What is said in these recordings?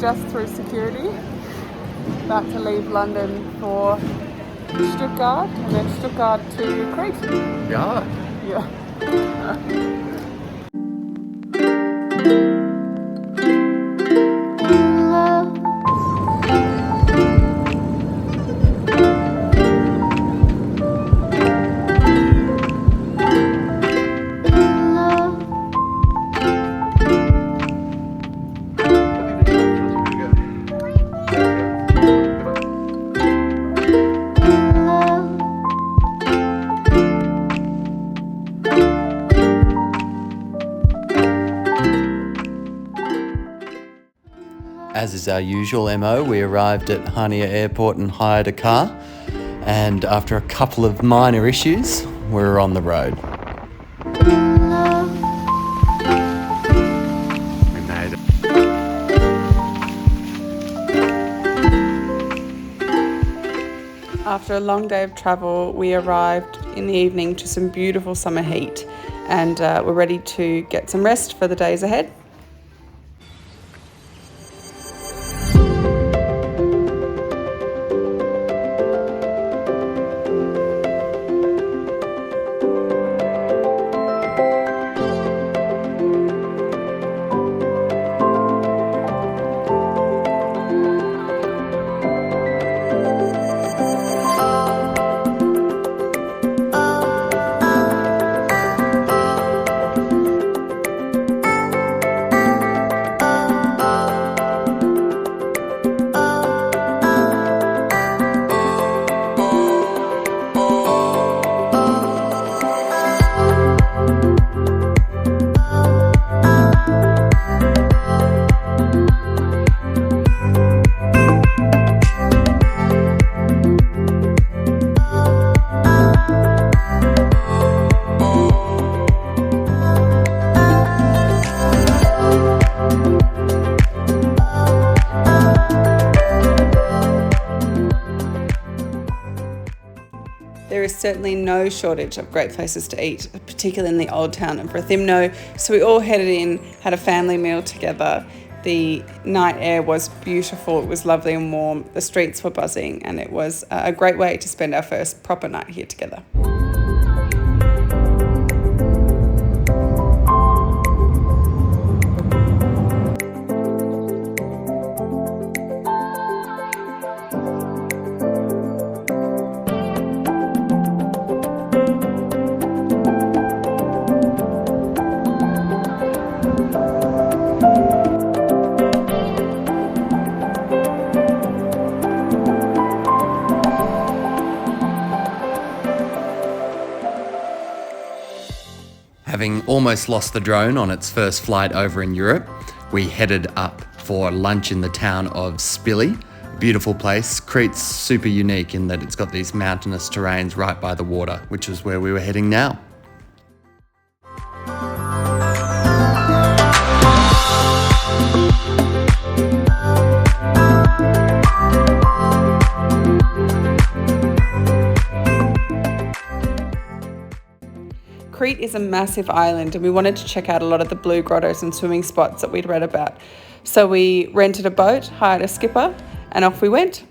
just through security. About to leave London for Stuttgart and then Stuttgart to Crete. Yeah. Yeah. As is our usual MO, we arrived at Hania Airport and hired a car, and after a couple of minor issues, we were on the road. We made it. After a long day of travel, we arrived in the evening to some beautiful summer heat, and we're ready to get some rest for the days ahead. There is certainly no shortage of great places to eat, particularly in the old town of Rethymno. So we all headed in, had a family meal together. The night air was beautiful, it was lovely and warm, the streets were buzzing, and it was a great way to spend our first proper night here together. Having almost lost the drone on its first flight over in Europe, we headed up for lunch in the town of Spili. Beautiful place. Crete's super unique in that it's got these mountainous terrains right by the water, which is where we were heading now. Crete is a massive island and we wanted to check out a lot of the blue grottos and swimming spots that we'd read about. So we rented a boat, hired a skipper, and off we went.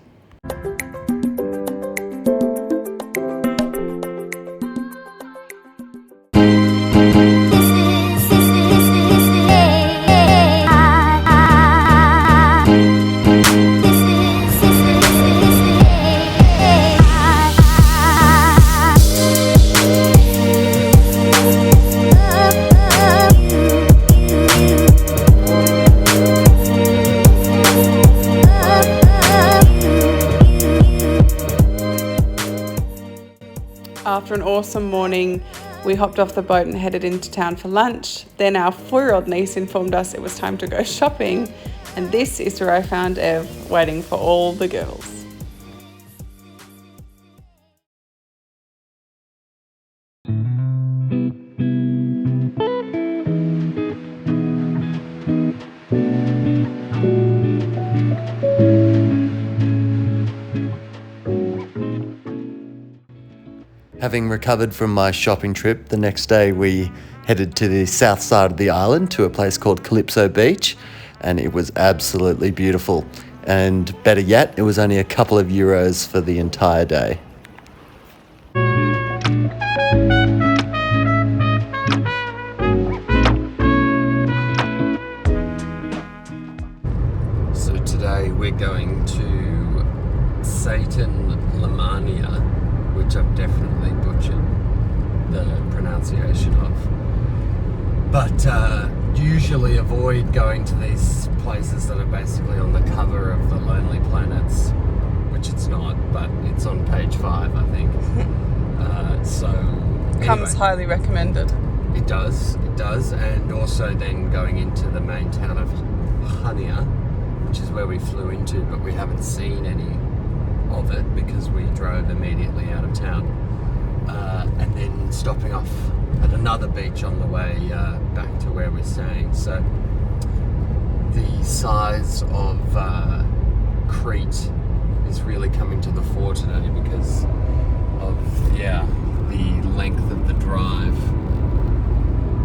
After an awesome morning, we hopped off the boat and headed into town for lunch. Then our 4-year-old niece informed us it was time to go shopping, and this is where I found Ev waiting for all the girls. Having recovered from my shopping trip, the next day we headed to the south side of the island to a place called Calypso Beach. and it was absolutely beautiful. And better yet, it was only a couple of euros for the entire day. So today we're going to Satan Lamania, which I've definitely butchered the pronunciation of. But usually avoid going to these places that are basically on the cover of the Lonely Planets, which it's not, but it's on page 5, I think. Comes highly recommended. It does, and also then going into the main town of Hania, which is where we flew into, but we haven't seen any of it because we drove immediately out of town, and then stopping off at another beach on the way back to where we're staying. So the size of Crete is really coming to the fore today because of the length of the drive,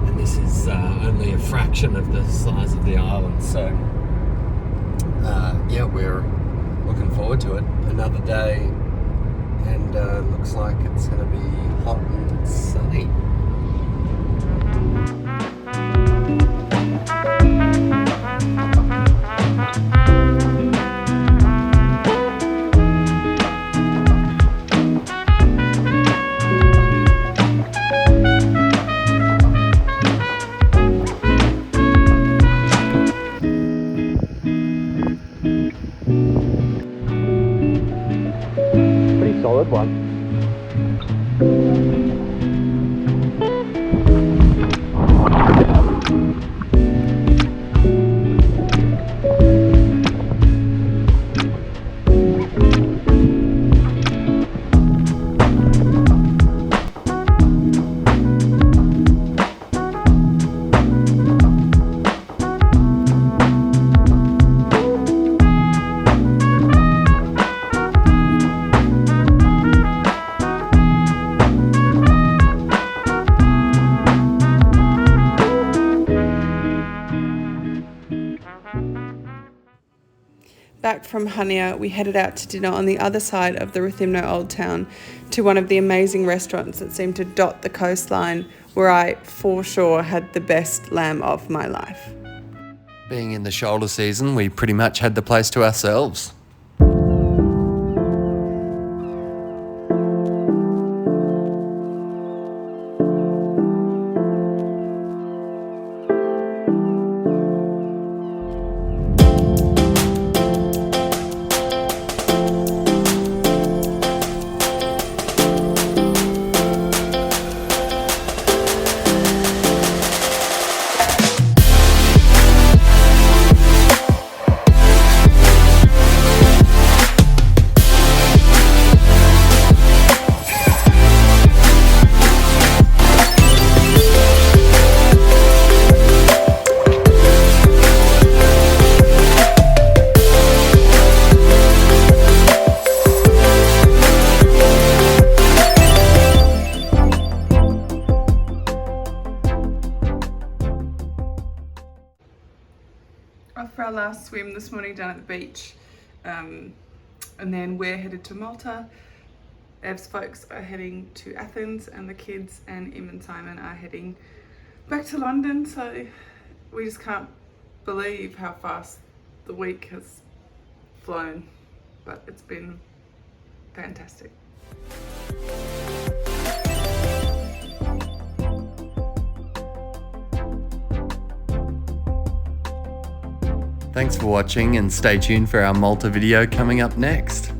and this is only a fraction of the size of the island. So we're looking forward to it. Another day, and looks like it's going to be hot and sunny. Pretty solid one. Back from Hania, we headed out to dinner on the other side of the Rethymno Old Town to one of the amazing restaurants that seemed to dot the coastline, where I, for sure, had the best lamb of my life. Being in the shoulder season, we pretty much had the place to ourselves. Off for our last swim this morning down at the beach, and then we're headed to Malta. Ev's folks are heading to Athens, and the kids and Im and Simon are heading back to London. So we just can't believe how fast the week has flown, but it's been fantastic. Thanks for watching, and stay tuned for our Malta video coming up next.